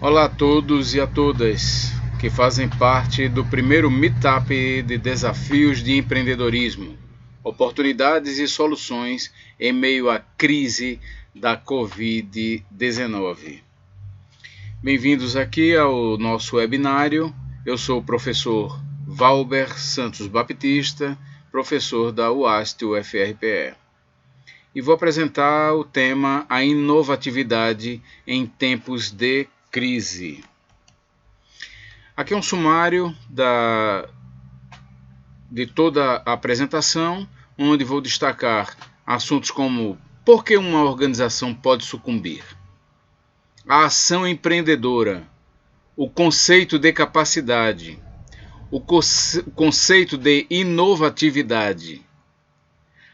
Olá a todos e a todas que fazem parte do primeiro Meetup de Desafios de Empreendedorismo, Oportunidades e Soluções em meio à crise da Covid-19. Bem-vindos aqui ao nosso webinário. Eu sou o professor Valber Santos Baptista, professor da UAST-UFRPE. E vou apresentar o tema A Inovatividade em Tempos de Crise. Aqui é um sumário de toda a apresentação, onde vou destacar assuntos como por que uma organização pode sucumbir, a ação empreendedora, o conceito de capacidade, o conceito de inovatividade,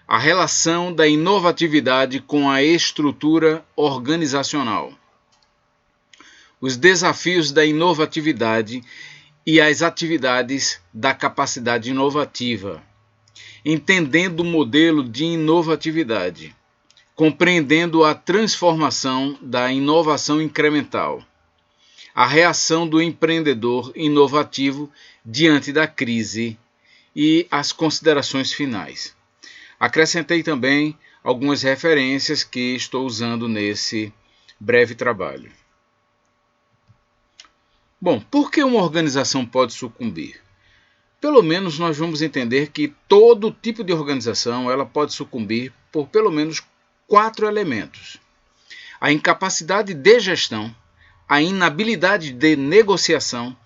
a relação da inovatividade com a estrutura organizacional, os desafios da inovatividade e as atividades da capacidade inovativa, entendendo o modelo de inovatividade, compreendendo a transformação da inovação incremental, a reação do empreendedor inovativo diante da crise e as considerações finais. Acrescentei também algumas referências que estou usando nesse breve trabalho. Bom, por que uma organização pode sucumbir? Pelo menos nós vamos entender que todo tipo de organização ela pode sucumbir por pelo menos 4 elementos: a incapacidade de gestão, a inabilidade de negociação,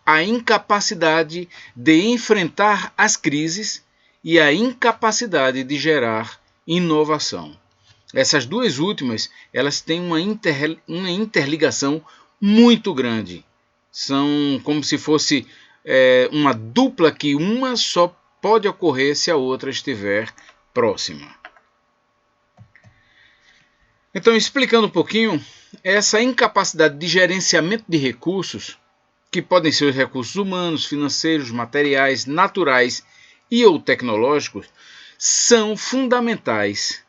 a incapacidade de enfrentar as crises e a incapacidade de gerar inovação. Essas duas últimas, elas têm uma interligação muito grande. São como se fosse uma dupla que uma só pode ocorrer se a outra estiver próxima. Então, explicando um pouquinho, essa incapacidade de gerenciamento de recursos, que podem ser os recursos humanos, financeiros, materiais, naturais e ou tecnológicos, são fundamentais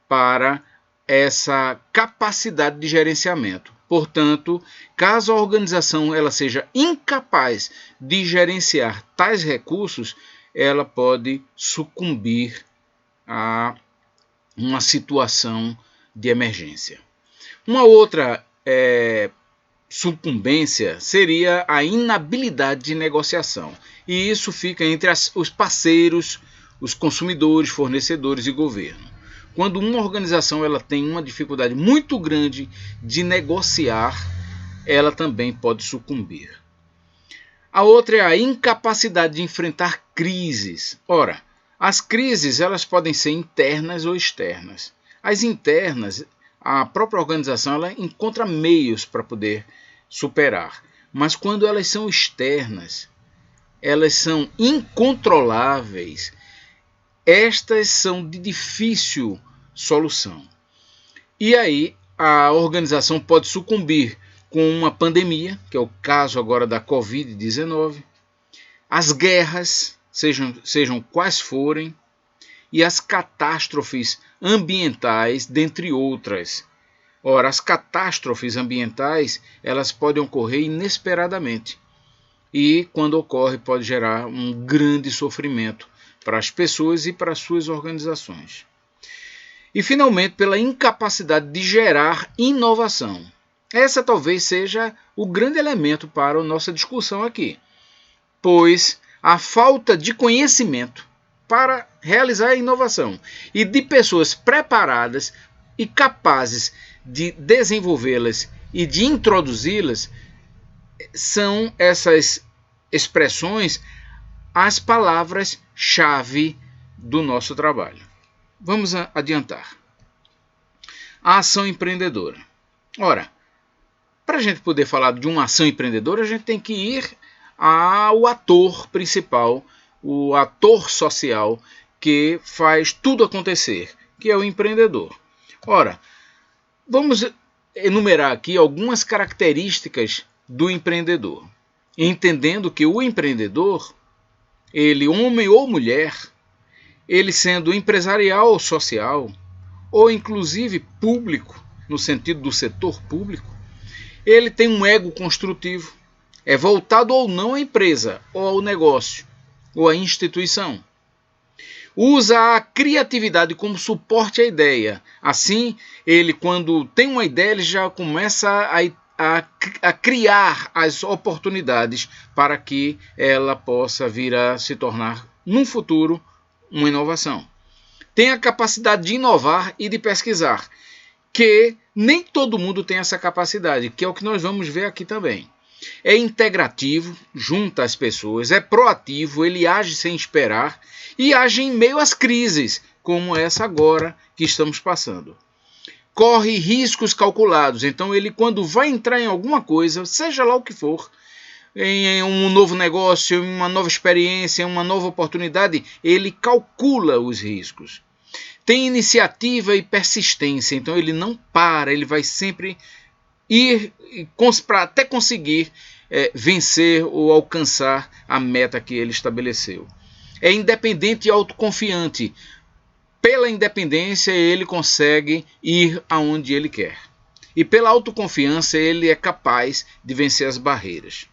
para essa capacidade de gerenciamento. Portanto, caso a organização ela seja incapaz de gerenciar tais recursos, ela pode sucumbir a uma situação de emergência. Uma outra sucumbência seria a inabilidade de negociação. E isso fica entre os parceiros, os consumidores, fornecedores e governo. Quando uma organização ela tem uma dificuldade muito grande de negociar, ela também pode sucumbir. A outra é a incapacidade de enfrentar crises. Ora, as crises elas podem ser internas ou externas. As internas, a própria organização ela encontra meios para poder superar. Mas quando elas são externas, elas são incontroláveis, estas são de difícil solução. E aí a organização pode sucumbir com uma pandemia, que é o caso agora da Covid-19, as guerras, sejam quais forem, e as catástrofes ambientais, dentre outras. Ora, as catástrofes ambientais, elas podem ocorrer inesperadamente. E, quando ocorre, pode gerar um grande sofrimento para as pessoas e para as suas organizações. E, finalmente, pela incapacidade de gerar inovação. Essa talvez seja o grande elemento para a nossa discussão aqui, pois a falta de conhecimento para realizar a inovação e de pessoas preparadas e capazes de desenvolvê-las e de introduzi-las são essas expressões as palavras-chave do nosso trabalho. Vamos adiantar. A ação empreendedora. Ora, para a gente poder falar de uma ação empreendedora, a gente tem que ir ao ator principal, o ator social que faz tudo acontecer, que é o empreendedor. Ora, vamos enumerar aqui algumas características do empreendedor, entendendo que o empreendedor, ele homem ou mulher, ele sendo empresarial ou social, ou inclusive público, no sentido do setor público, Ele tem um ego construtivo, é voltado ou não à empresa, ou ao negócio, ou à instituição. Usa a criatividade como suporte à ideia. Assim, ele, quando tem uma ideia, ele já começa a criar as oportunidades para que ela possa vir a se tornar, num futuro, uma inovação. Tem a capacidade de inovar e de pesquisar, que nem todo mundo tem essa capacidade, que é o que nós vamos ver aqui também. É integrativo, junta as pessoas, é proativo, ele age sem esperar e age em meio às crises, como essa agora que estamos passando. Corre riscos calculados, então ele, quando vai entrar em alguma coisa, seja lá o que for, em um novo negócio, em uma nova experiência, em uma nova oportunidade, ele calcula os riscos. Tem iniciativa e persistência, então ele não para, ele vai sempre ir até conseguir vencer ou alcançar a meta que ele estabeleceu. É independente e autoconfiante. Pela independência ele consegue ir aonde ele quer. E pela autoconfiança ele é capaz de vencer as barreiras.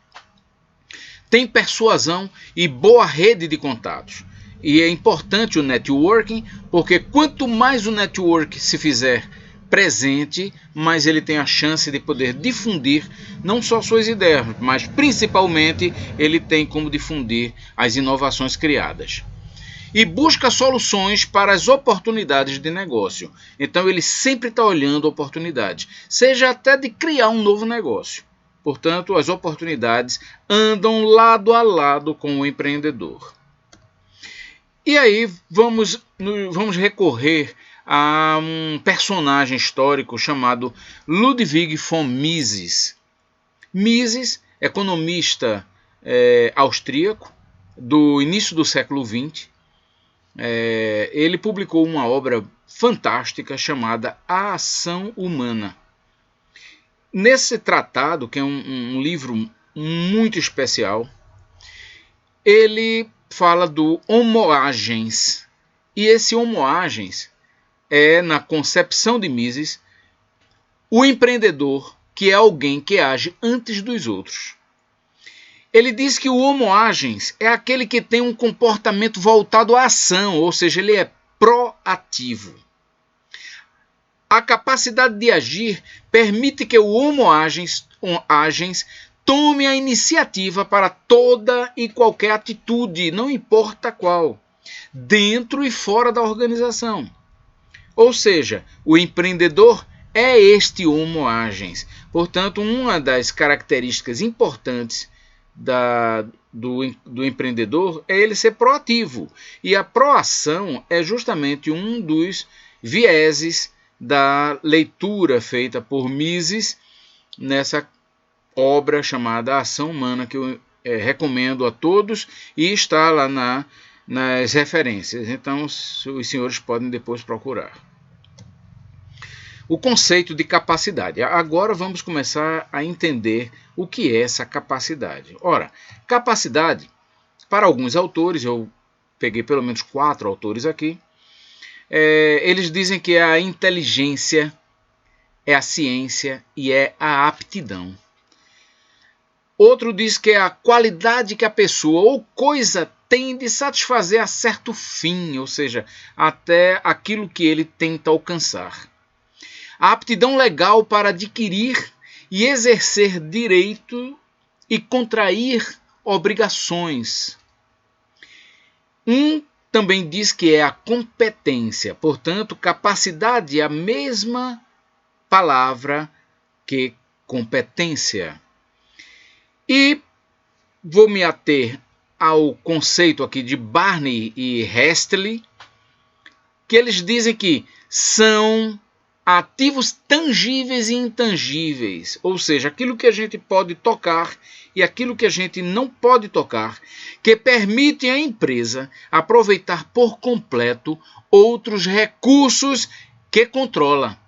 Tem persuasão e boa rede de contatos. E é importante o networking, porque quanto mais o network se fizer presente, mais ele tem a chance de poder difundir não só suas ideias, mas principalmente ele tem como difundir as inovações criadas. E busca soluções para as oportunidades de negócio. Então ele sempre está olhando oportunidades, seja até de criar um novo negócio. Portanto, as oportunidades andam lado a lado com o empreendedor. E aí vamos recorrer a um personagem histórico chamado Ludwig von Mises. Mises, economista austríaco do início do século XX, ele publicou uma obra fantástica chamada A Ação Humana. Nesse tratado, que é um livro muito especial, ele fala do homo agens. E esse homo agens é, na concepção de Mises, o empreendedor, que é alguém que age antes dos outros. Ele diz que o homo agens é aquele que tem um comportamento voltado à ação, ou seja, ele é proativo. A capacidade de agir permite que o homo agens tome a iniciativa para toda e qualquer atitude, não importa qual, dentro e fora da organização. Ou seja, o empreendedor é este homo agens. Portanto, uma das características importantes do empreendedor é ele ser proativo. E a proação é justamente um dos vieses da leitura feita por Mises nessa obra chamada Ação Humana, que eu recomendo a todos e está lá nas referências. Então, os senhores podem depois procurar. O conceito de capacidade. Agora vamos começar a entender o que é essa capacidade. Ora, capacidade, para alguns autores, eu peguei pelo menos 4 autores aqui, eles dizem que é a inteligência, é a ciência e é a aptidão. Outro diz que é a qualidade que a pessoa ou coisa tem de satisfazer a certo fim, ou seja, até aquilo que ele tenta alcançar. A aptidão legal para adquirir e exercer direito e contrair obrigações. Também diz que é a competência, portanto, capacidade é a mesma palavra que competência. E vou me ater ao conceito aqui de Barney e Hestley, que eles dizem que são ativos tangíveis e intangíveis, ou seja, aquilo que a gente pode tocar e aquilo que a gente não pode tocar, que permitem à empresa aproveitar por completo outros recursos que controla.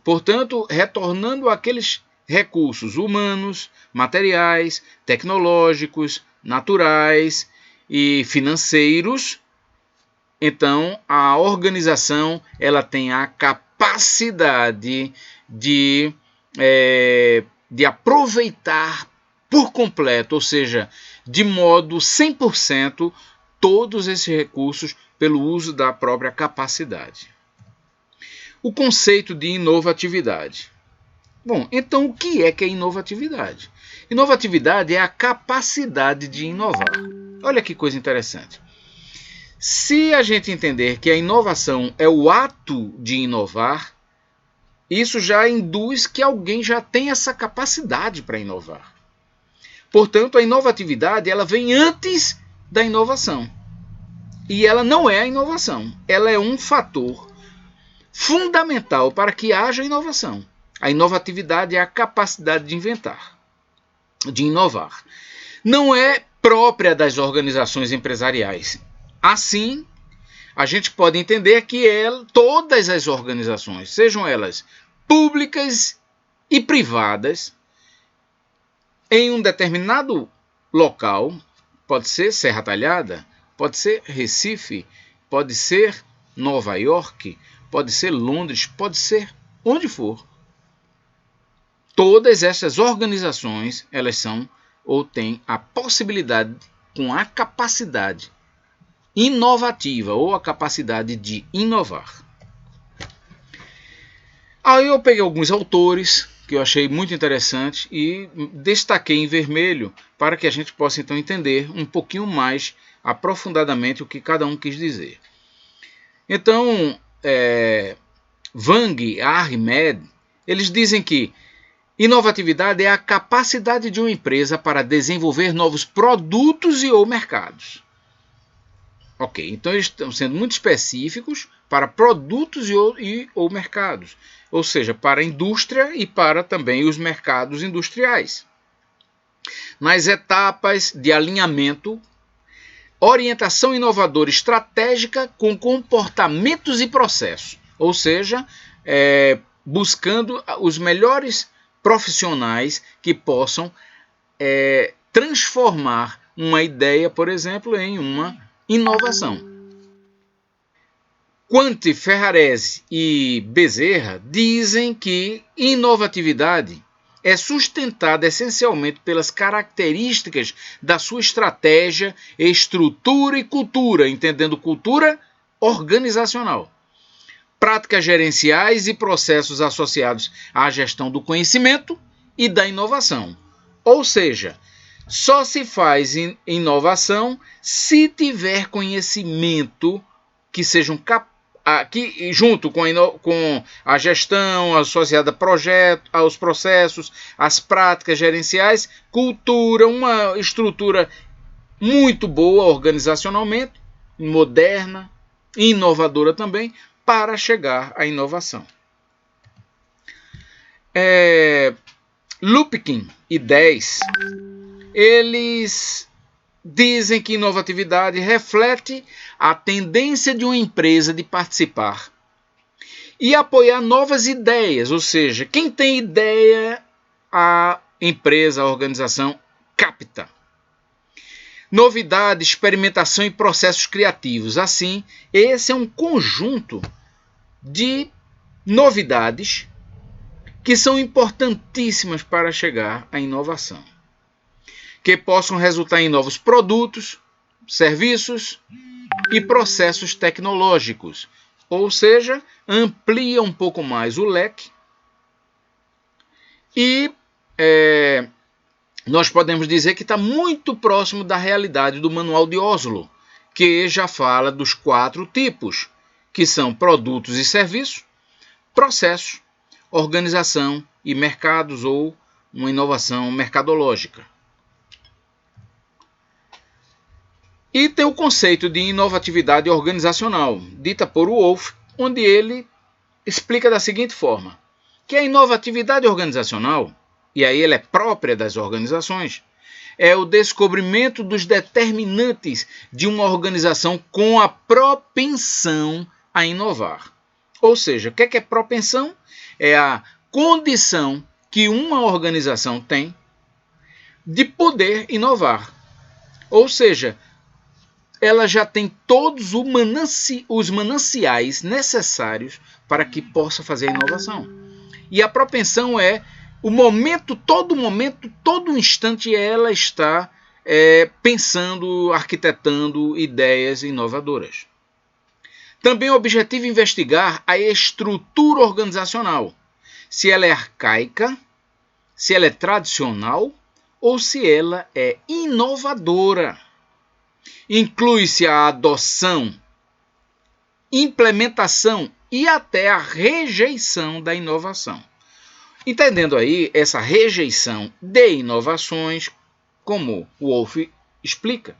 Portanto, retornando àqueles recursos humanos, materiais, tecnológicos, naturais e financeiros, então a organização ela tem a capacidade de de aproveitar por completo, ou seja, de modo 100%, todos esses recursos pelo uso da própria capacidade. O conceito de inovatividade. Bom, então o que é inovatividade? Inovatividade é a capacidade de inovar. Olha que coisa interessante. Se a gente entender que a inovação é o ato de inovar, isso já induz que alguém já tem essa capacidade para inovar. Portanto, a inovatividade ela vem antes da inovação. E ela não é a inovação. Ela é um fator fundamental para que haja inovação. A inovatividade é a capacidade de inventar, de inovar. Não é própria das organizações empresariais. Assim, a gente pode entender que todas as organizações, sejam elas públicas e privadas, em um determinado local, pode ser Serra Talhada, pode ser Recife, pode ser Nova York, pode ser Londres, pode ser onde for. Todas essas organizações, elas são ou têm a possibilidade, com a capacidade inovativa ou a capacidade de inovar. Aí eu peguei alguns autores que eu achei muito interessante e destaquei em vermelho para que a gente possa então entender um pouquinho mais aprofundadamente o que cada um quis dizer. Então, Wang e Ahmed, eles dizem que inovatividade é a capacidade de uma empresa para desenvolver novos produtos e ou mercados. Ok, então eles estão sendo muito específicos para produtos e ou mercados, ou seja, para a indústria e para também os mercados industriais. Nas etapas de alinhamento, orientação inovadora estratégica com comportamentos e processos, ou seja, buscando os melhores profissionais que possam transformar uma ideia, por exemplo, em uma inovação. Quanti, Ferrarese e Bezerra dizem que inovatividade é sustentada essencialmente pelas características da sua estratégia, estrutura e cultura, entendendo cultura organizacional, práticas gerenciais e processos associados à gestão do conhecimento e da inovação. Ou seja, só se faz inovação se tiver conhecimento que sejam que junto com a gestão associada aos processos, às práticas gerenciais, cultura, uma estrutura muito boa organizacionalmente, moderna, inovadora também, para chegar à inovação. Lupkin e 10, eles dizem que inovatividade reflete a tendência de uma empresa de participar e apoiar novas ideias, ou seja, quem tem ideia, a empresa, a organização capta. Novidade, experimentação e processos criativos. Assim, esse é um conjunto de novidades que são importantíssimas para chegar à inovação, que possam resultar em novos produtos, serviços e processos tecnológicos, ou seja, amplia um pouco mais o leque e nós podemos dizer que está muito próximo da realidade do Manual de Oslo, que já fala dos 4 tipos, que são produtos e serviços, processos, organização e mercados, ou uma inovação mercadológica. E tem o conceito de inovatividade organizacional, dita por Wolff, onde ele explica da seguinte forma, que a inovatividade organizacional, e aí ela é própria das organizações, é o descobrimento dos determinantes de uma organização com a propensão a inovar. Ou seja, o que é propensão? É a condição que uma organização tem de poder inovar. Ou seja, ela já tem todos os mananciais necessários para que possa fazer a inovação. E a propensão é todo instante ela está pensando, arquitetando ideias inovadoras. Também o objetivo é investigar a estrutura organizacional, se ela é arcaica, se ela é tradicional ou se ela é inovadora. Inclui-se a adoção, implementação e até a rejeição da inovação. Entendendo aí essa rejeição de inovações, como o Wolff explica,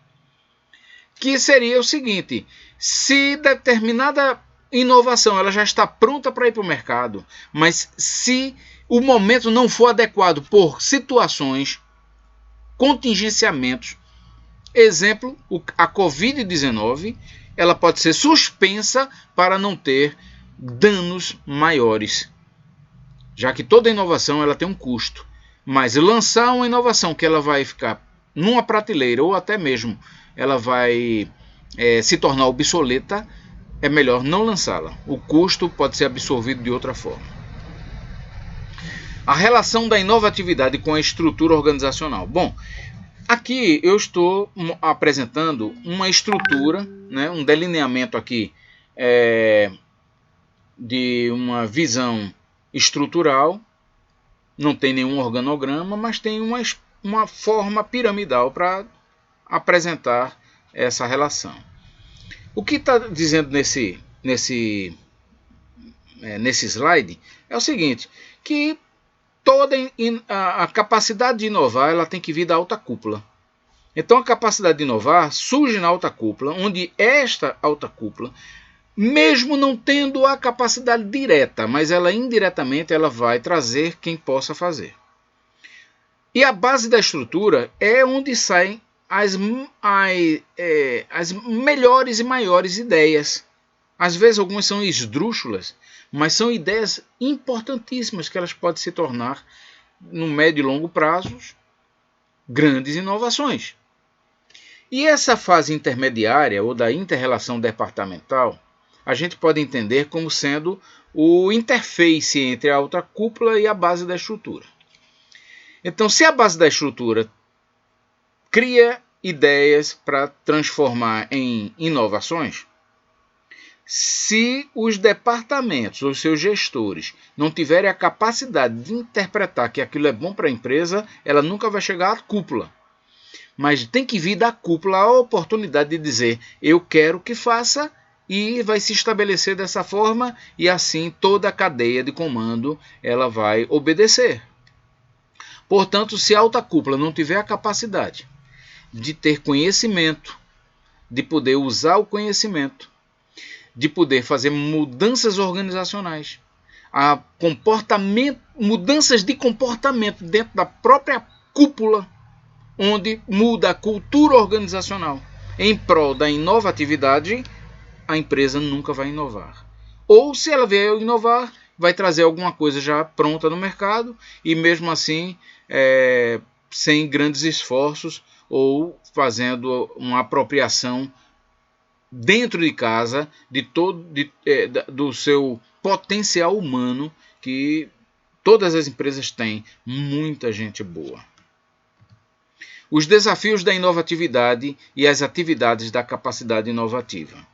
que seria o seguinte: se determinada inovação ela já está pronta para ir para o mercado, mas se o momento não for adequado por situações, contingenciamentos, exemplo, a Covid-19, ela pode ser suspensa para não ter danos maiores, já que toda inovação ela tem um custo. Mas lançar uma inovação que ela vai ficar numa prateleira ou até mesmo ela vai se tornar obsoleta, é melhor não lançá-la. O custo pode ser absorvido de outra forma. A relação da inovatividade com a estrutura organizacional. Bom, aqui eu estou apresentando uma estrutura, né, um delineamento aqui de uma visão estrutural. Não tem nenhum organograma, mas tem uma forma piramidal para apresentar essa relação. O que está dizendo nesse slide é o seguinte, que toda a capacidade de inovar ela tem que vir da alta cúpula. Então a capacidade de inovar surge na alta cúpula, onde esta alta cúpula, mesmo não tendo a capacidade direta, mas ela indiretamente ela vai trazer quem possa fazer. E a base da estrutura é onde saem as melhores e maiores ideias. Às vezes algumas são esdrúxulas, mas são ideias importantíssimas que elas podem se tornar, no médio e longo prazos, grandes inovações. E essa fase intermediária, ou da inter-relação departamental, a gente pode entender como sendo o interface entre a alta cúpula e a base da estrutura. Então, se a base da estrutura cria ideias para transformar em inovações, se os departamentos ou seus gestores não tiverem a capacidade de interpretar que aquilo é bom para a empresa, ela nunca vai chegar à cúpula. Mas tem que vir da cúpula a oportunidade de dizer, eu quero que faça, e vai se estabelecer dessa forma, e assim toda a cadeia de comando ela vai obedecer. Portanto, se a alta cúpula não tiver a capacidade de ter conhecimento, de poder usar o conhecimento, de poder fazer mudanças organizacionais, mudanças de comportamento dentro da própria cúpula, onde muda a cultura organizacional em prol da inovatividade, a empresa nunca vai inovar. Ou se ela vier inovar, vai trazer alguma coisa já pronta no mercado e mesmo assim sem grandes esforços ou fazendo uma apropriação dentro de casa do seu potencial humano, que todas as empresas têm muita gente boa. Os desafios da inovatividade e as atividades da capacidade inovativa.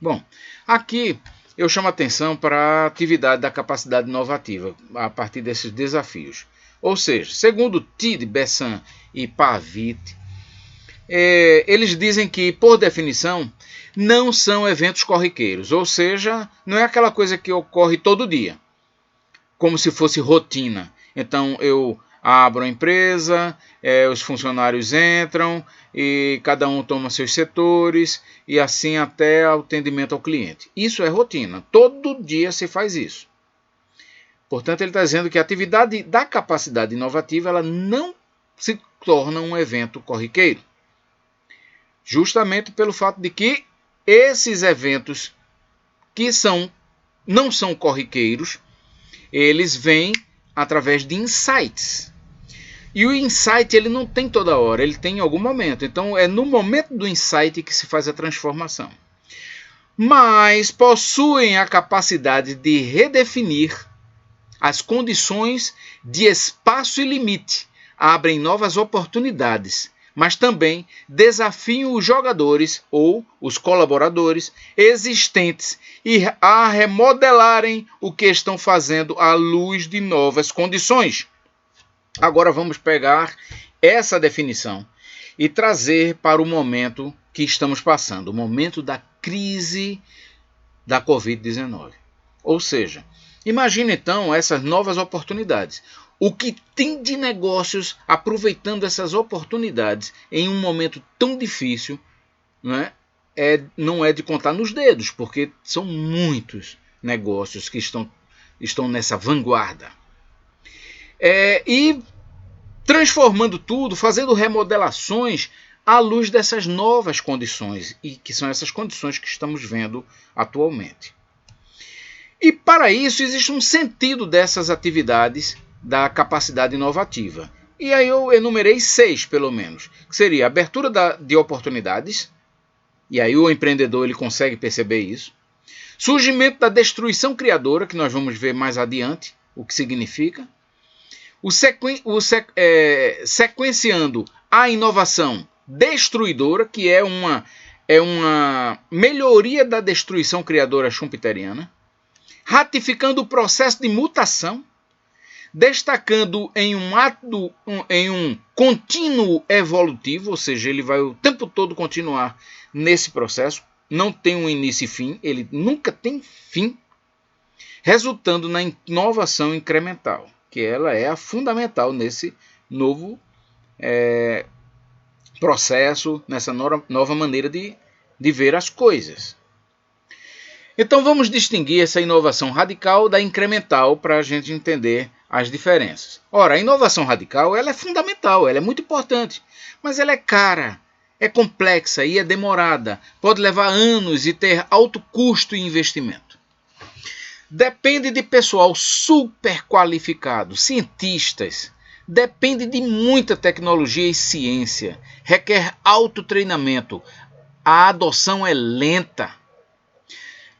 Bom, aqui eu chamo a atenção para a atividade da capacidade inovativa a partir desses desafios. Ou seja, segundo Tid, Bessan e Pavit, eles dizem que, por definição, não são eventos corriqueiros. Ou seja, não é aquela coisa que ocorre todo dia, como se fosse rotina. Então, eu abro a empresa, os funcionários entram e cada um toma seus setores e assim até o atendimento ao cliente. Isso é rotina, todo dia se faz isso. Portanto, ele está dizendo que a atividade da capacidade inovativa ela não se torna um evento corriqueiro. Justamente pelo fato de que esses eventos que não são corriqueiros, eles vêm através de insights. E o insight ele não tem toda hora, ele tem em algum momento. Então é no momento do insight que se faz a transformação. Mas possuem a capacidade de redefinir as condições de espaço e limite abrem novas oportunidades, mas também desafiam os jogadores ou os colaboradores existentes a remodelarem o que estão fazendo à luz de novas condições. Agora vamos pegar essa definição e trazer para o momento que estamos passando, o momento da crise da Covid-19. Ou seja, imagine então essas novas oportunidades. O que tem de negócios aproveitando essas oportunidades em um momento tão difícil, não é de contar nos dedos, porque são muitos negócios que estão nessa vanguarda. E transformando tudo, fazendo remodelações à luz dessas novas condições, e que são essas condições que estamos vendo atualmente. E para isso existe um sentido dessas atividades da capacidade inovativa. E aí eu enumerei 6, pelo menos, que seria a abertura de oportunidades, e aí o empreendedor ele consegue perceber isso. Surgimento da destruição criadora, que nós vamos ver mais adiante o que significa. Sequenciando a inovação destruidora, que é uma melhoria da destruição criadora schumpeteriana. Ratificando o processo de mutação, destacando em um contínuo evolutivo, ou seja, ele vai o tempo todo continuar nesse processo, não tem um início e fim, ele nunca tem fim, resultando na inovação incremental, que ela é a fundamental nesse novo processo, nessa nova maneira de ver as coisas. Então vamos distinguir essa inovação radical da incremental para a gente entender as diferenças. Ora, a inovação radical ela é fundamental, ela é muito importante, mas ela é cara, é complexa e é demorada, pode levar anos e ter alto custo e investimento. Depende de pessoal super qualificado, cientistas, depende de muita tecnologia e ciência, requer alto treinamento, a adoção é lenta.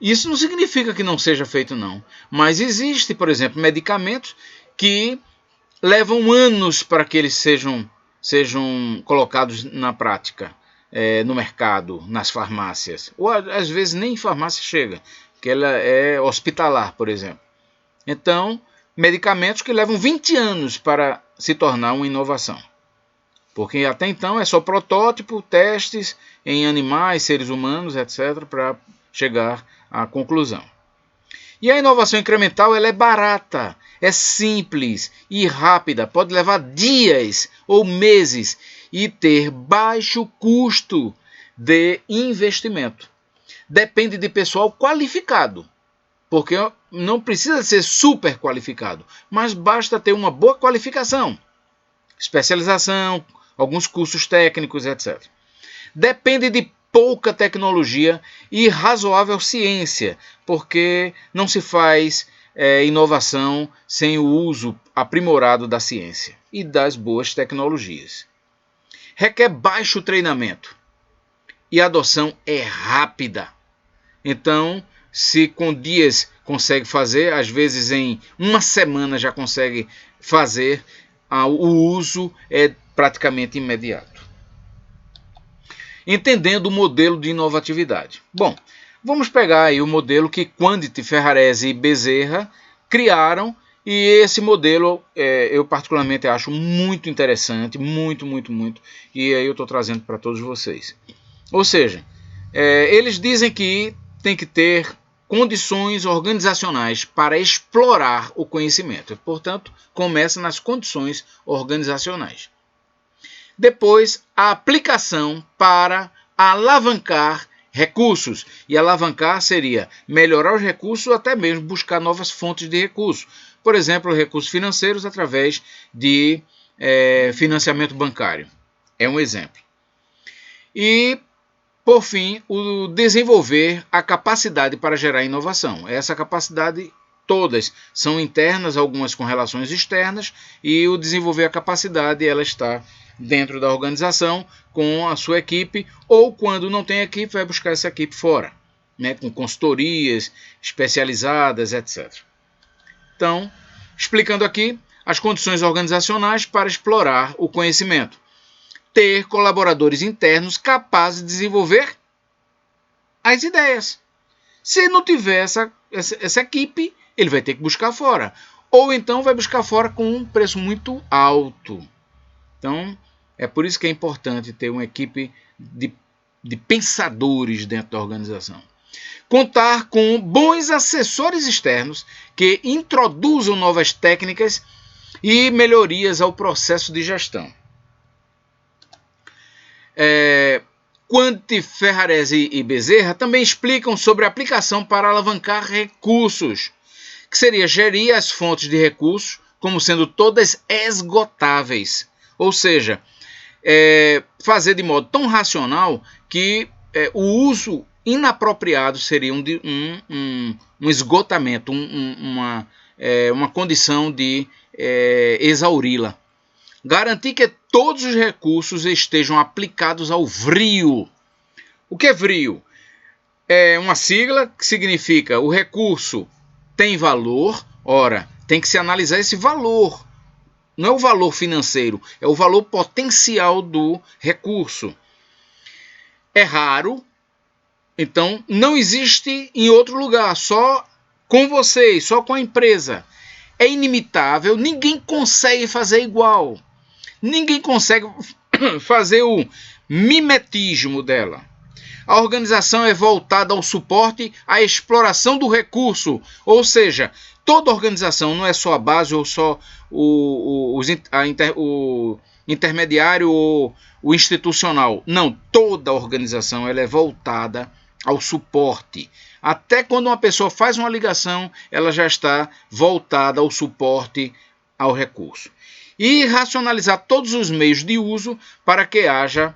Isso não significa que não seja feito não, mas existe, por exemplo, medicamentos que levam anos para que eles sejam colocados na prática, no mercado, nas farmácias, ou às vezes nem em farmácia chega, porque ela é hospitalar, por exemplo. Então, medicamentos que levam 20 anos para se tornar uma inovação, porque até então é só protótipo, testes em animais, seres humanos, etc., para chegar à conclusão. E a inovação incremental ela é barata, é simples e rápida, pode levar dias ou meses e ter baixo custo de investimento. Depende de pessoal qualificado, porque não precisa ser super qualificado, mas basta ter uma boa qualificação, especialização, alguns cursos técnicos, etc. Depende de pouca tecnologia e razoável ciência, porque não se faz inovação sem o uso aprimorado da ciência e das boas tecnologias. Requer baixo treinamento e a adoção é rápida. Então, se com dias consegue fazer, às vezes em uma semana já consegue fazer, o uso é praticamente imediato. Entendendo o modelo de inovatividade. Bom, vamos pegar aí o modelo que Quandt, Ferrarese e Bezerra criaram, e esse modelo eu particularmente acho muito interessante, muito, e aí eu estou trazendo para todos vocês. Ou seja, eles dizem que tem que ter condições organizacionais para explorar o conhecimento. Portanto, começa nas condições organizacionais. Depois, a aplicação para alavancar recursos. E alavancar seria melhorar os recursos ou até mesmo buscar novas fontes de recursos. Por exemplo, recursos financeiros através de financiamento bancário. É um exemplo. E, por fim, o desenvolver a capacidade para gerar inovação. Essa capacidade, todas são internas, algumas com relações externas, e o desenvolver a capacidade, ela está dentro da organização com a sua equipe, ou quando não tem equipe, vai buscar essa equipe fora, com consultorias especializadas, etc. Então, Explicando aqui as condições organizacionais para explorar o conhecimento. Ter colaboradores internos capazes de desenvolver as ideias. Se não tiver essa equipe, ele vai ter que buscar fora. Ou então vai buscar fora com um preço muito alto. Então, é por isso que é importante ter uma equipe de pensadores dentro da organização. Contar com bons assessores externos que introduzam novas técnicas e melhorias ao processo de gestão. Quanti, Ferrarese e Bezerra também explicam sobre a aplicação para alavancar recursos, que seria gerir as fontes de recursos como sendo todas esgotáveis, ou seja, fazer de modo tão racional que o uso inapropriado seria um esgotamento, uma condição de exauri-la. Garantir que todos os recursos estejam aplicados ao VRIO. O que é VRIO? É uma sigla que significa o recurso tem valor, ora, tem que se analisar esse valor. Não é o valor financeiro, é o valor potencial do recurso. É raro, então não existe em outro lugar, só com vocês, só com a empresa. É inimitável, ninguém consegue fazer igual. Ninguém consegue fazer o mimetismo dela. A organização é voltada ao suporte à exploração do recurso, ou seja, toda organização, não é só a base ou só o intermediário ou o institucional. Não, toda organização ela é voltada ao suporte. Até quando uma pessoa faz uma ligação, ela já está voltada ao suporte ao recurso. E racionalizar todos os meios de uso para que haja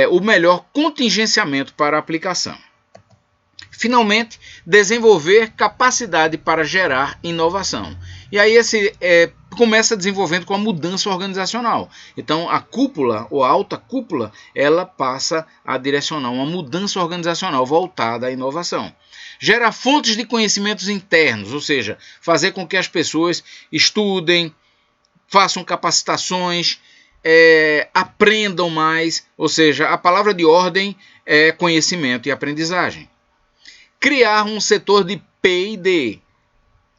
o melhor contingenciamento para a aplicação. Finalmente, desenvolver capacidade para gerar inovação. E aí começa desenvolvendo com a mudança organizacional. Então a cúpula, ou a alta cúpula, ela passa a direcionar uma mudança organizacional voltada à inovação. Gerar fontes de conhecimentos internos, ou seja, fazer com que as pessoas estudem, façam capacitações, aprendam mais, ou seja, a palavra de ordem é conhecimento e aprendizagem. Criar um setor de P&D.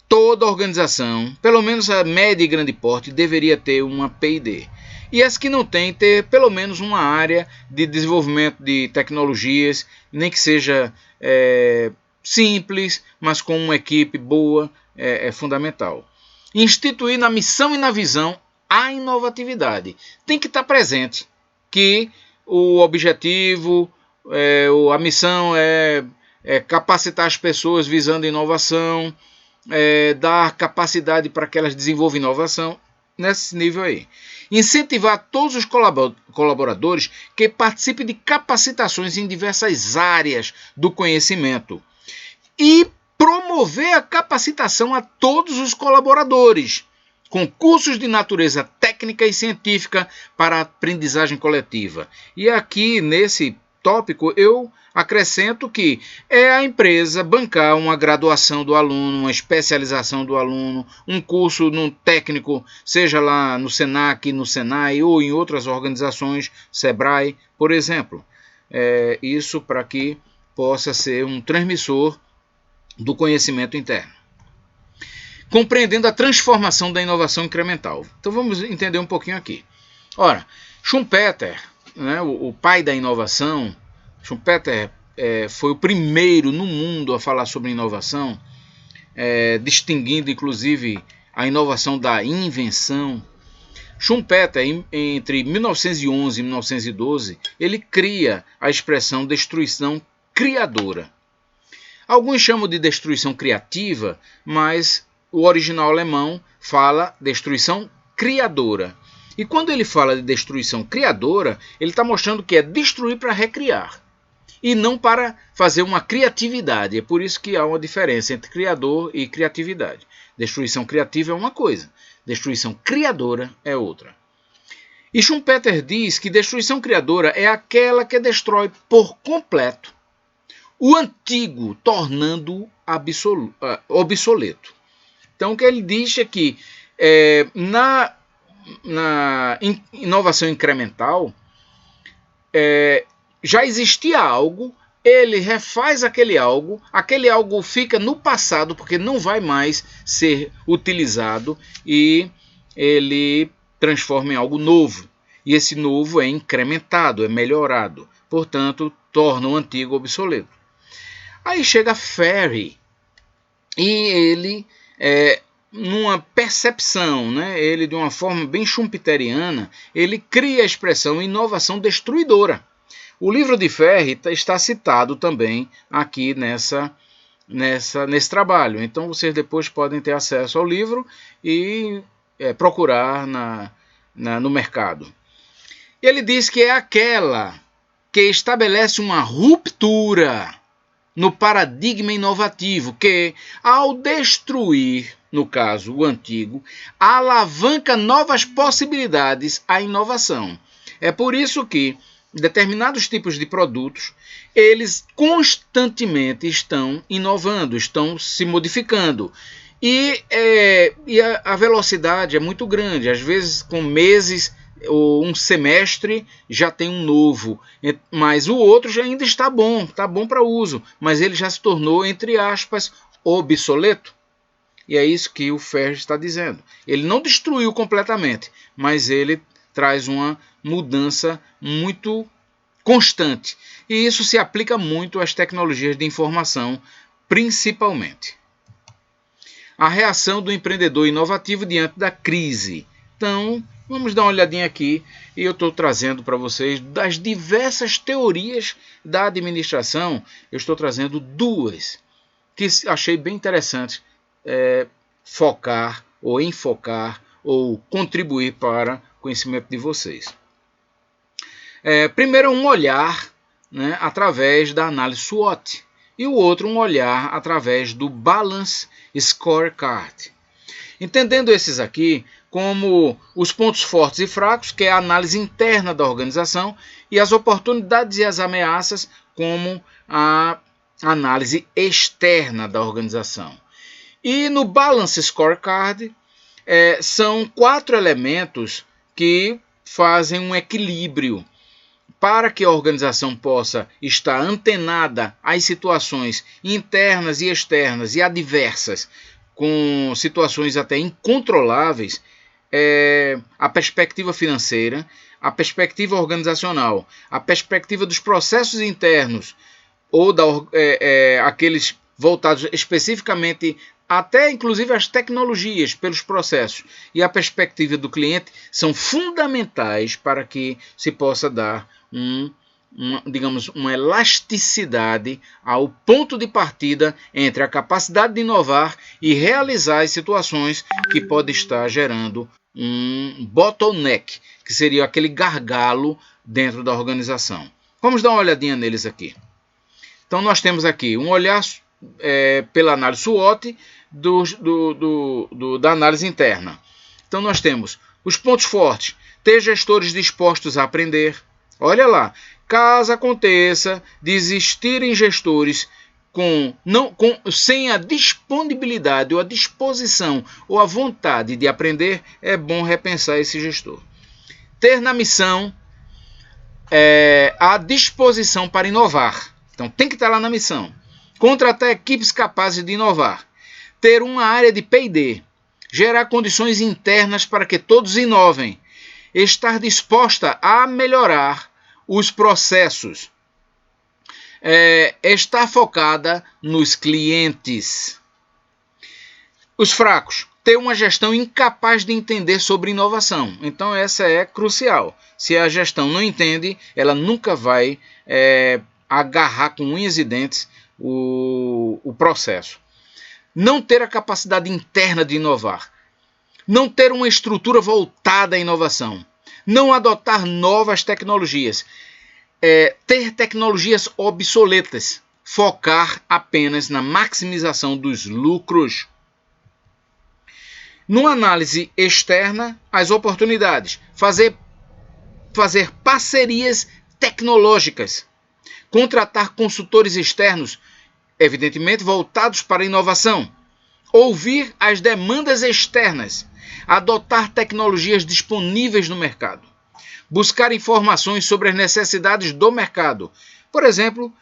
Toda organização, pelo menos a média e grande porte, deveria ter uma P&D. E as que não têm, ter pelo menos uma área de desenvolvimento de tecnologias, nem que seja simples, mas com uma equipe boa, é fundamental. Instituir na missão e na visão a inovatividade. Tem que estar presente que o objetivo, a missão é capacitar as pessoas visando inovação, dar capacidade para que elas desenvolvam inovação, nesse nível aí. Incentivar todos os colaboradores que participem de capacitações em diversas áreas do conhecimento. E promover a capacitação a todos os colaboradores, com cursos de natureza técnica e científica para a aprendizagem coletiva. E aqui, nesse tópico, eu acrescento que é a empresa bancar uma graduação do aluno, uma especialização do aluno, um curso no técnico, seja lá no Senac, no Senai ou em outras organizações, Sebrae, por exemplo. Isso para que possa ser um transmissor do conhecimento interno. Compreendendo a transformação da inovação incremental. Então vamos entender um pouquinho aqui. Ora, Schumpeter, né, o pai da inovação, Schumpeter foi o primeiro no mundo a falar sobre inovação, distinguindo inclusive a inovação da invenção. Schumpeter, entre 1911 e 1912, ele cria a expressão destruição criadora. Alguns chamam de destruição criativa, mas o original alemão fala destruição criadora. E quando ele fala de destruição criadora, ele está mostrando que é destruir para recriar. E não para fazer uma criatividade. É por isso que há uma diferença entre criador e criatividade. Destruição criativa é uma coisa, destruição criadora é outra. E Schumpeter diz que destruição criadora é aquela que destrói por completo o antigo, tornando-o obsoleto. Então, o que ele diz é que na inovação incremental, já existia algo, ele refaz aquele algo fica no passado porque não vai mais ser utilizado e ele transforma em algo novo. E esse novo é incrementado, é melhorado, portanto, torna o antigo obsoleto. Aí chega Ferry e ele, numa percepção, né, ele de uma forma bem schumpeteriana, ele cria a expressão inovação destruidora. O livro de Ferry está citado também aqui nesse trabalho. Então vocês depois podem ter acesso ao livro e procurar no mercado. Ele diz que é aquela que estabelece uma ruptura no paradigma inovativo, que, ao destruir, no caso, o antigo, alavanca novas possibilidades à inovação. É por isso que determinados tipos de produtos, eles constantemente estão inovando, estão se modificando. E a velocidade é muito grande, às vezes com meses ou um semestre já tem um novo, mas o outro já ainda está bom para uso, mas ele já se tornou, entre aspas, obsoleto. E é isso que o Ferry está dizendo. Ele não destruiu completamente, mas ele traz uma mudança muito constante. E isso se aplica muito às tecnologias de informação, principalmente. A reação do empreendedor inovativo diante da crise. Então, vamos dar uma olhadinha aqui e eu estou trazendo para vocês das diversas teorias da administração, eu estou trazendo duas que achei bem interessantes focar ou enfocar ou contribuir para o conhecimento de vocês. Primeiro, um olhar, né, através da análise SWOT e o outro um olhar através do Balance Scorecard. Entendendo esses aqui como os pontos fortes e fracos, que é a análise interna da organização, e as oportunidades e as ameaças, como a análise externa da organização. E no Balance Scorecard, são 4 elementos que fazem um equilíbrio para que a organização possa estar antenada às situações internas e externas e adversas, com situações até incontroláveis, a perspectiva financeira, a perspectiva organizacional, a perspectiva dos processos internos ou aqueles voltados especificamente até inclusive as tecnologias pelos processos e a perspectiva do cliente são fundamentais para que se possa dar uma elasticidade ao ponto de partida entre a capacidade de inovar e realizar as situações que pode estar gerando um bottleneck, que seria aquele gargalo dentro da organização. Vamos dar uma olhadinha neles aqui. Então nós temos aqui um olhar pela análise SWOT da análise interna. Então nós temos os pontos fortes: ter gestores dispostos a aprender. Olha lá, caso aconteça de existirem gestores sem a disponibilidade ou a disposição ou a vontade de aprender, é bom repensar esse gestor. Ter na missão a disposição para inovar. Então tem que estar lá na missão. Contratar equipes capazes de inovar. Ter uma área de P&D. Gerar condições internas para que todos inovem. Estar disposta a melhorar os processos. Estar focada nos clientes. Os fracos. Ter uma gestão incapaz de entender sobre inovação. Então essa é crucial. Se a gestão não entende, ela nunca vai agarrar com unhas e dentes o processo. Não ter a capacidade interna de inovar. Não ter uma estrutura voltada à inovação. Não adotar novas tecnologias. Ter tecnologias obsoletas. Focar apenas na maximização dos lucros. Numa análise externa, as oportunidades. Fazer parcerias tecnológicas. Contratar consultores externos, evidentemente voltados para a inovação. ouvir as demandas externas, adotar tecnologias disponíveis no mercado, buscar informações sobre as necessidades do mercado, por exemplo,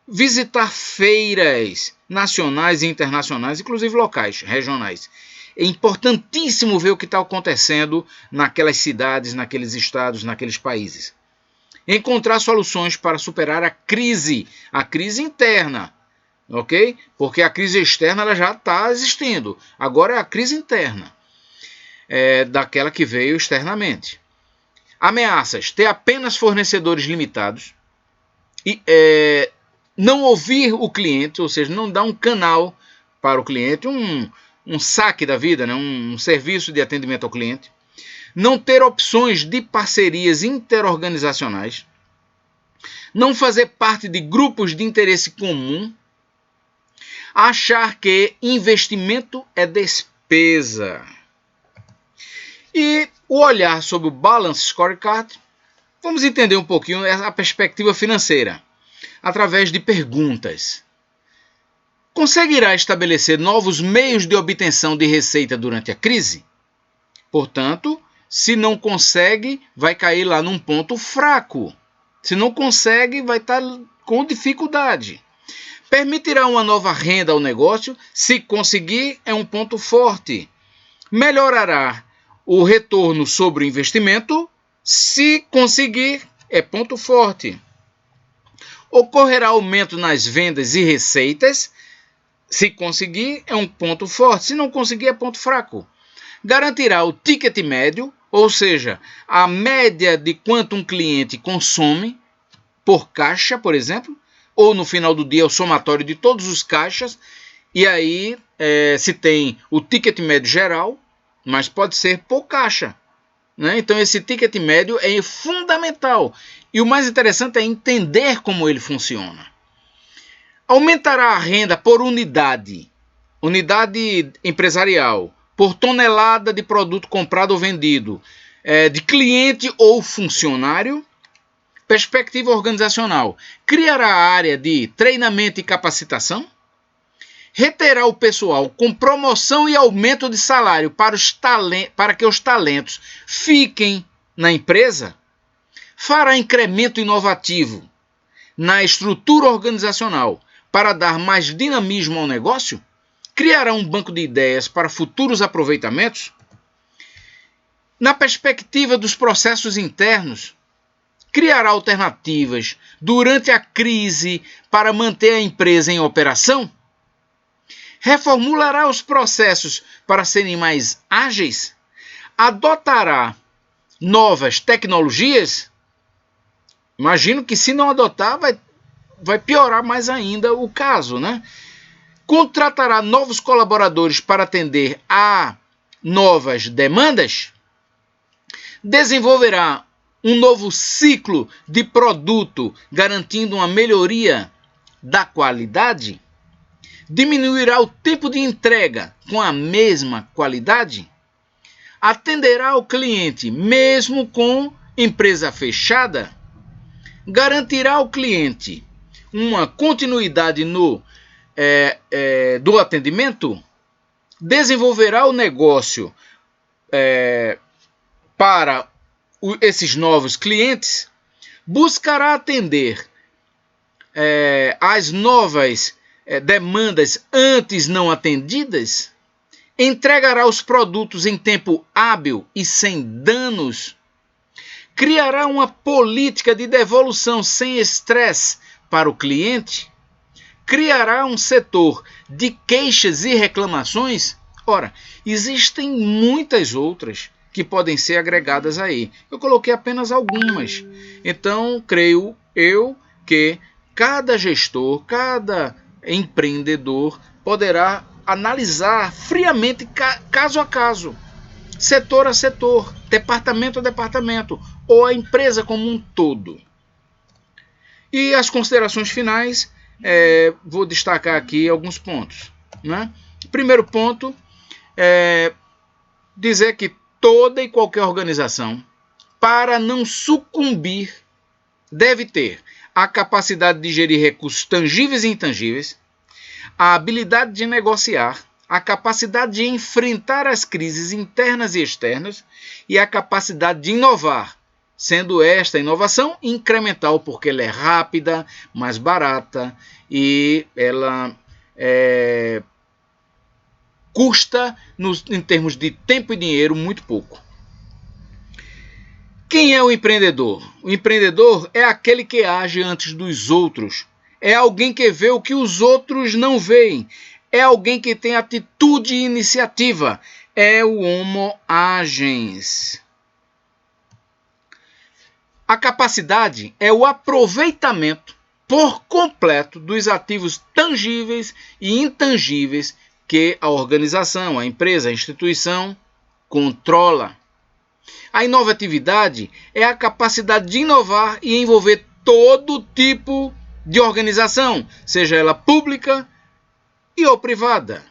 visitar feiras nacionais e internacionais, inclusive locais, regionais. É importantíssimo ver o que está acontecendo naquelas cidades, naqueles estados, naqueles países. Encontrar soluções para superar a crise interna, ok? Porque a crise externa ela já está existindo. Agora é a crise interna, daquela que veio externamente. Ameaças: ter apenas fornecedores limitados, e não ouvir o cliente, ou seja, não dar um canal para o cliente, um saque da vida, né? Um serviço de atendimento ao cliente. Não ter opções de parcerias interorganizacionais. Não fazer parte de grupos de interesse comum. Achar que investimento é despesa. E o olhar sobre o Balance Scorecard, vamos entender um pouquinho a perspectiva financeira, através de perguntas. Conseguirá estabelecer novos meios de obtenção de receita durante a crise? Portanto, se não consegue, vai cair lá num ponto fraco. Se não consegue, vai estar com dificuldade. Permitirá uma nova renda ao negócio? Se conseguir, é um ponto forte. Melhorará o retorno sobre o investimento? Se conseguir, é ponto forte. Ocorrerá aumento nas vendas e receitas? Se conseguir, é um ponto forte. Se não conseguir, é ponto fraco. Garantirá o ticket médio, ou seja, a média de quanto um cliente consome por caixa, por exemplo, ou no final do dia o somatório de todos os caixas, e aí se tem o ticket médio geral, mas pode ser por caixa, né? Então esse ticket médio é fundamental, e o mais interessante é entender como ele funciona. Aumentará a renda por unidade empresarial, por tonelada de produto comprado ou vendido, de cliente ou funcionário. Perspectiva organizacional: criará a área de treinamento e capacitação? Reterá o pessoal com promoção e aumento de salário para que os talentos fiquem na empresa? Fará incremento inovativo na estrutura organizacional para dar mais dinamismo ao negócio? Criará um banco de ideias para futuros aproveitamentos? Na perspectiva dos processos internos, criará alternativas durante a crise para manter a empresa em operação? Reformulará os processos para serem mais ágeis? Adotará novas tecnologias? Imagino que se não adotar, vai piorar mais ainda o caso, né? Contratará novos colaboradores para atender a novas demandas? Desenvolverá um novo ciclo de produto, garantindo uma melhoria da qualidade? Diminuirá o tempo de entrega com a mesma qualidade? Atenderá o cliente mesmo com empresa fechada? Garantirá ao cliente uma continuidade do atendimento? Desenvolverá o negócio para esses novos clientes? Buscará atender as novas demandas antes não atendidas? Entregará os produtos em tempo hábil e sem danos? Criará uma política de devolução sem estresse para o cliente? Criará um setor de queixas e reclamações? Ora, existem muitas outras que podem ser agregadas aí. Eu coloquei apenas algumas. Então, creio eu que cada gestor, cada empreendedor poderá analisar friamente caso a caso, setor a setor, departamento a departamento, ou a empresa como um todo. E as considerações finais, vou destacar aqui alguns pontos, né? Primeiro ponto é dizer que toda e qualquer organização, para não sucumbir, deve ter a capacidade de gerir recursos tangíveis e intangíveis, a habilidade de negociar, a capacidade de enfrentar as crises internas e externas e a capacidade de inovar, sendo esta inovação incremental, porque ela é rápida, mais barata e ela custa, em termos de tempo e dinheiro, muito pouco. Quem é o empreendedor? O empreendedor é aquele que age antes dos outros. É alguém que vê o que os outros não veem. É alguém que tem atitude e iniciativa. É o homo agens. A capacidade é o aproveitamento por completo dos ativos tangíveis e intangíveis que a organização, a empresa, a instituição controla. A inovatividade é a capacidade de inovar e envolver todo tipo de organização, seja ela pública ou privada.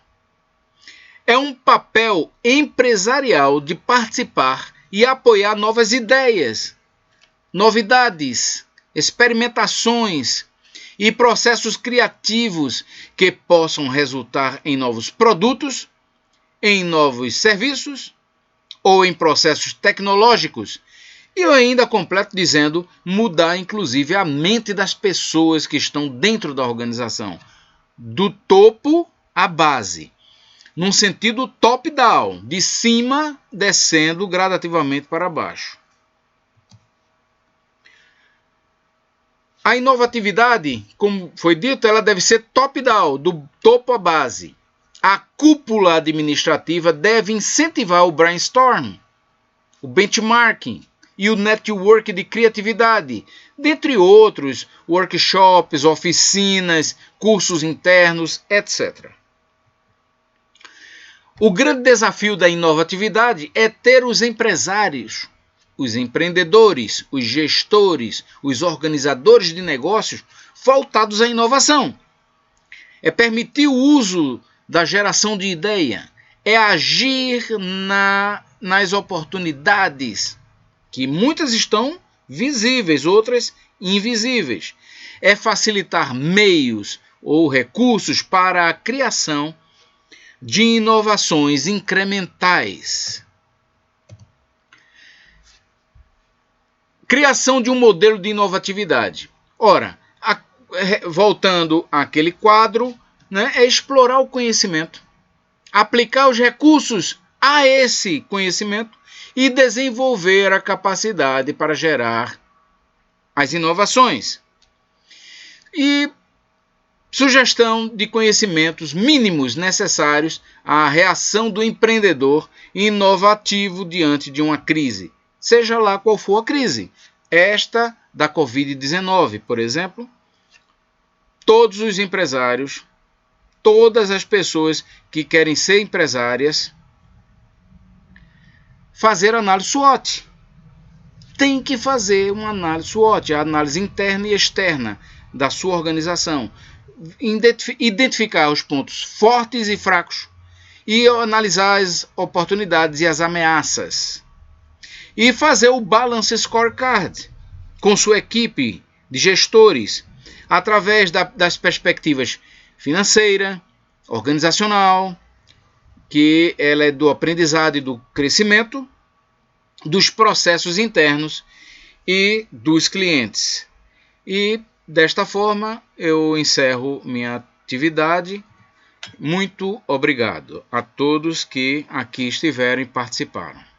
É um papel empresarial de participar e apoiar novas ideias, novidades, experimentações e processos criativos que possam resultar em novos produtos, em novos serviços ou em processos tecnológicos. E eu ainda completo dizendo mudar inclusive a mente das pessoas que estão dentro da organização, do topo à base, num sentido top-down, de cima descendo gradativamente para baixo. A inovatividade, como foi dito, ela deve ser top-down, do topo à base. A cúpula administrativa deve incentivar o brainstorm, o benchmarking e o network de criatividade, dentre outros workshops, oficinas, cursos internos, etc. O grande desafio da inovatividade é ter os empresários, os empreendedores, os gestores, os organizadores de negócios voltados à inovação. É permitir o uso da geração de ideia, é agir nas oportunidades, que muitas estão visíveis, outras invisíveis. É facilitar meios ou recursos para a criação de inovações incrementais. Criação de um modelo de inovatividade. Ora, voltando àquele quadro, é explorar o conhecimento, aplicar os recursos a esse conhecimento e desenvolver a capacidade para gerar as inovações. E sugestão de conhecimentos mínimos necessários à reação do empreendedor inovativo diante de uma crise, seja lá qual for a crise. Esta da Covid-19, por exemplo, todos os empresários, todas as pessoas que querem ser empresárias, fazer análise SWOT. Tem que fazer uma análise SWOT, a análise interna e externa da sua organização. Identificar os pontos fortes e fracos e analisar as oportunidades e as ameaças. E fazer o Balance Scorecard com sua equipe de gestores, através das perspectivas financeira, organizacional, que ela é do aprendizado e do crescimento, dos processos internos e dos clientes. E desta forma eu encerro minha atividade. Muito obrigado a todos que aqui estiveram e participaram.